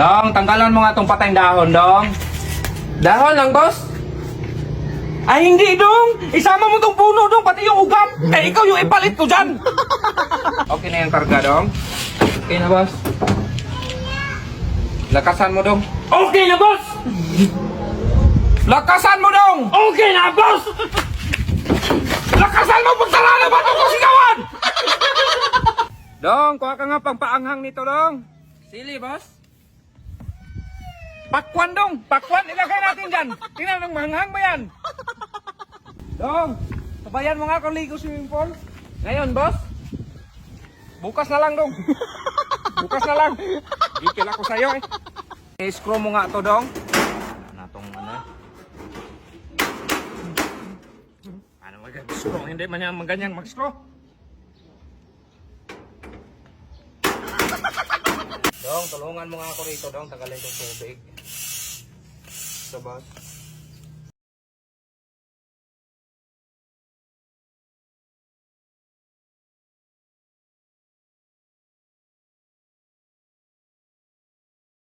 Dong, tanggalan mo nga tong patayng dahon, Dong. Dahon lang, boss? Ay, hindi, Dong. Isama mo tong puno, Dong, pati yung ugat. Eh, ikaw yung ipalit ko dyan. Okay na yung karga, Dong. Okay na, boss. Lakasan mo, Dong. Okay na, boss. Lakasan mo, Dong. Okay na, boss. Lakasan mo, pagsara na ba ito sigawan? Dong, kuha ka nga pang paanghang nito, Dong. Sili, boss. Pakwan, Dong. Pakwan, ilagay natin dyan. Tingnan nang manghang ba yan? Dong, sabayan mo nga kung ligo swimming pool. Ngayon, boss. Bukas na lang, Dong. Bukas na lang. Ikil ako sa'yo, eh. I-screw mo nga to, Dong. Natong ano. Ano mag-screw? Hindi man yan maganyang mag-screw. Dong, tulungan mo nga ako rito, Dong. Tagalin ko tubig. So, boss.